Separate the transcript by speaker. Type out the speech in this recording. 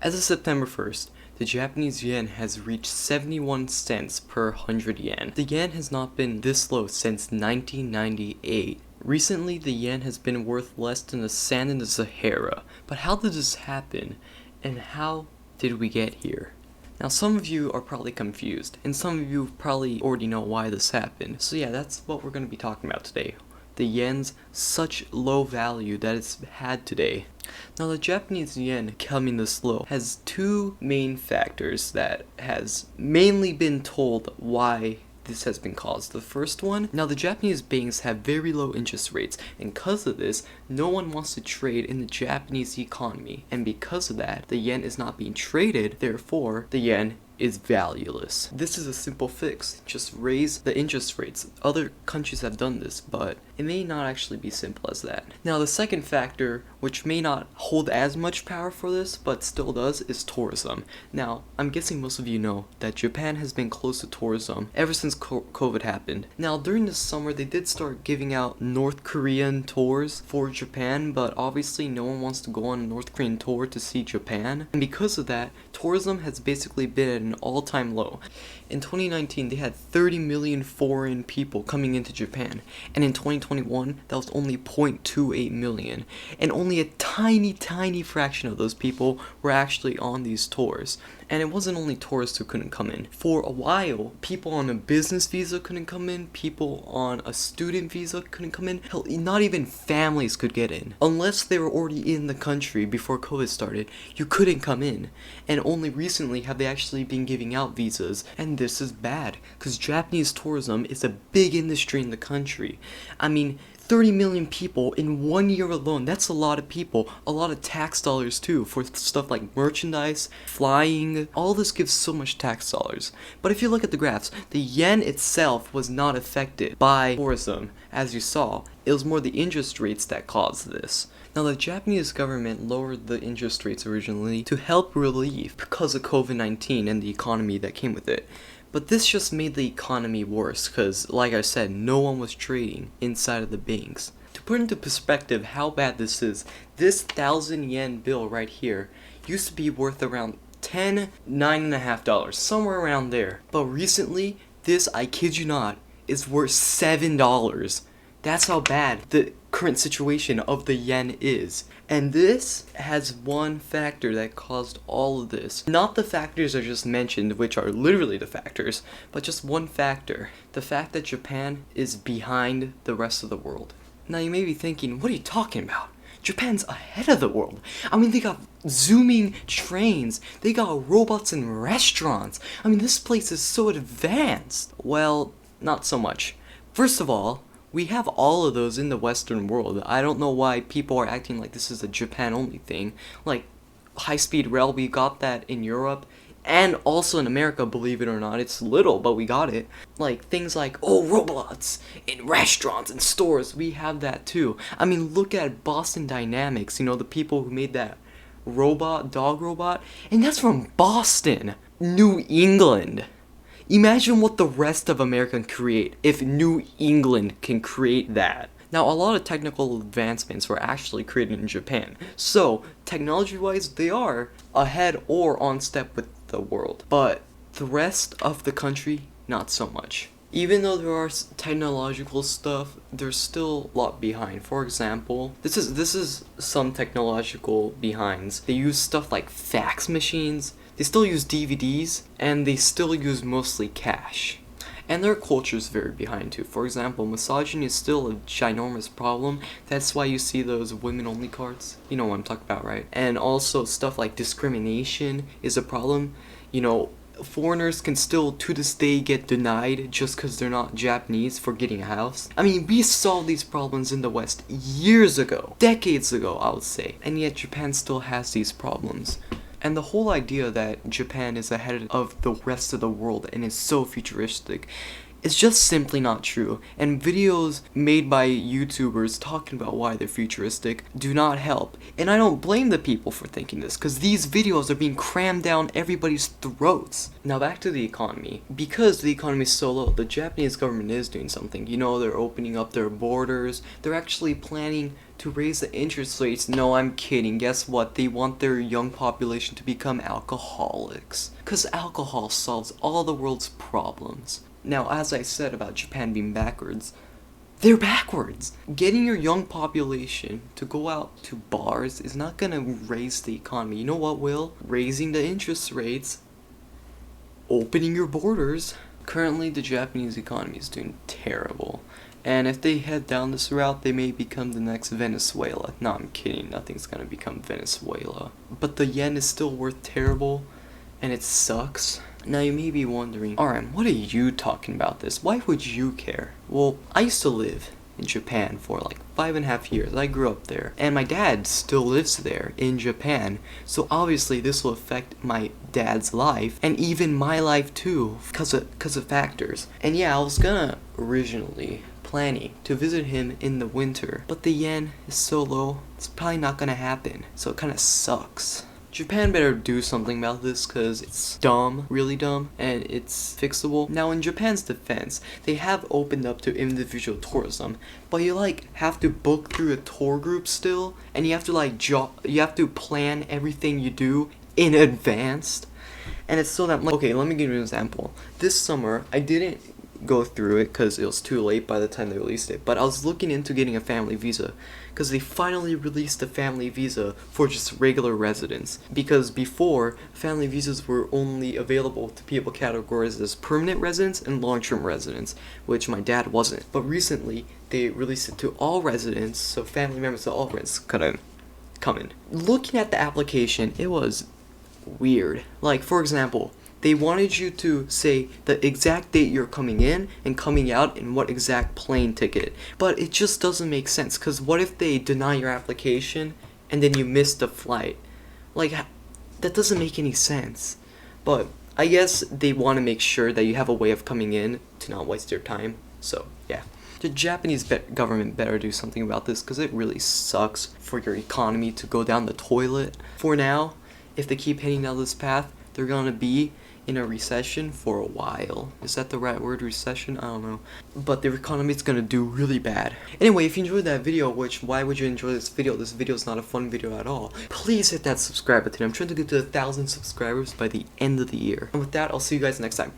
Speaker 1: As of September 1st, the Japanese yen has reached 71 cents per 100 yen. The yen has not been this low since 1998. Recently, the yen has been worth less than the sand in the Sahara. But how did this happen? And how did we get here? Now, some of you are probably confused, and some of you probably already know why this happened. So yeah, that's what we're going to be talking about today. The yen's such low value that it's had today. Now, the Japanese yen coming this low has two main factors that has mainly been told why this has been caused. The first one, now the Japanese banks have very low interest rates, and because of this, no one wants to trade in the Japanese economy, and because of that, the yen is not being traded, therefore, the yen is valueless. This is a simple fix. Just raise the interest rates. Other countries have done this, but it may not actually be simple as that. Now, the second factor, which may not hold as much power for this, but still does, is tourism. Now, I'm guessing most of you know that Japan has been close to tourism ever since COVID happened. Now, during the summer, they did start giving out North Korean tours for Japan, but obviously no one wants to go on a North Korean tour to see Japan. And because of that, tourism has basically been at an all-time low. In 2019, they had 30 million foreign people coming into Japan, and in 2021, that was only 0.28 million, and only a tiny fraction of those people were actually on these tours. And it wasn't only tourists who couldn't come in. For a while, people on a business visa couldn't come in, people on a student visa couldn't come in, hell, not even families could get in. Unless they were already in the country before COVID started, you couldn't come in. And only recently have they actually been giving out visas, and this is bad, because Japanese tourism is a big industry in the country. I mean, 30 million people in 1 year alone, that's a lot of people, a lot of tax dollars too, for stuff like merchandise, flying, all this gives so much tax dollars. But if you look at the graphs, the yen itself was not affected by tourism, as you saw. It was more the interest rates that caused this. Now, the Japanese government lowered the interest rates originally to help relieve because of COVID-19 and the economy that came with it. But this just made the economy worse because, like I said, no one was trading inside of the banks. To put into perspective how bad this is, this 1,000 yen bill right here used to be worth around $9.50, somewhere around there. But recently, this, I kid you not, is worth $7. That's how bad the current situation of the yen is. And this has one factor that caused all of this. Not the factors I just mentioned, which are literally the factors, but just one factor. The fact that Japan is behind the rest of the world. Now you may be thinking, what are you talking about? Japan's ahead of the world. I mean, they got zooming trains. They got robots in restaurants. I mean, this place is so advanced. Well, not so much. First of all, we have all of those in the Western world. I don't know why people are acting like this is a Japan-only thing. Like, high-speed rail, we got that in Europe. And also in America, believe it or not. It's little, but we got it. Like, things like, oh, robots in restaurants and stores. We have that too. I mean, look at Boston Dynamics. You know, the people who made that dog robot. And that's from Boston, New England. Imagine what the rest of America can create if New England can create that. Now, a lot of technical advancements were actually created in Japan. So, technology-wise, they are ahead or on step with the world. But the rest of the country, not so much. Even though there are technological stuff, there's still a lot behind. For example, this is some technological behinds. They use stuff like fax machines. They still use DVDs, and they still use mostly cash. And their culture is very behind too. For example, misogyny is still a ginormous problem. That's why you see those women-only cards. You know what I'm talking about, right? And also stuff like discrimination is a problem. You know, foreigners can still, to this day, get denied just because they're not Japanese for getting a house. I mean, we solved these problems in the West years ago. Decades ago, I would say. And yet Japan still has these problems. And the whole idea that Japan is ahead of the rest of the world and is so futuristic It's just simply not true, and videos made by YouTubers talking about why they're futuristic do not help. And I don't blame the people for thinking this, because these videos are being crammed down everybody's throats. Now back to the economy. Because the economy is so low, the Japanese government is doing something. You know, they're opening up their borders. They're actually planning to raise the interest rates. No, I'm kidding. Guess what? They want their young population to become alcoholics. Because alcohol solves all the world's problems. Now, as I said about Japan being backwards, they're backwards. Getting your young population to go out to bars is not gonna raise the economy. You know what will? Raising the interest rates, opening your borders. Currently, the Japanese economy is doing terrible. And if they head down this route, they may become the next Venezuela. No, I'm kidding. Nothing's gonna become Venezuela. But the yen is still worth terrible, and it sucks. Now you may be wondering, Aram, what are you talking about this? Why would you care? Well, I used to live in Japan for like 5.5 years. I grew up there. And my dad still lives there in Japan. So obviously this will affect my dad's life and even my life too, because of factors. And yeah, I was gonna originally planning to visit him in the winter, but the yen is so low, it's probably not gonna happen. So it kinda sucks. Japan better do something about this because it's dumb, really dumb, and it's fixable. Now in Japan's defense, they have opened up to individual tourism, but you like have to book through a tour group still, and you have to like you have to plan everything you do in advance. And it's so that, like, okay, let me give you an example. This summer, I didn't go through it because it was too late by the time they released it, but I was looking into getting a family visa because they finally released a family visa for just regular residents, because before family visas were only available to people categorized as permanent residents and long-term residents, which my dad wasn't. But recently they released it to all residents, so family members of all residents could come in. Looking at the application, it was weird. Like, for example, they wanted you to say the exact date you're coming in and coming out and what exact plane ticket. But it just doesn't make sense, because what if they deny your application and then you miss the flight? Like, that doesn't make any sense. But I guess they want to make sure that you have a way of coming in to not waste your time. So, yeah. The Japanese government better do something about this, because it really sucks for your economy to go down the toilet. For now, if they keep heading down this path, they're gonna be in a recession for a while. Is that the right word, recession? I don't know. But the economy is gonna do really bad. Anyway, if you enjoyed that video, why would you enjoy this video? This video is not a fun video at all. Please hit that subscribe button. I'm trying to get to 1,000 subscribers by the end of the year. And with that, I'll see you guys next time.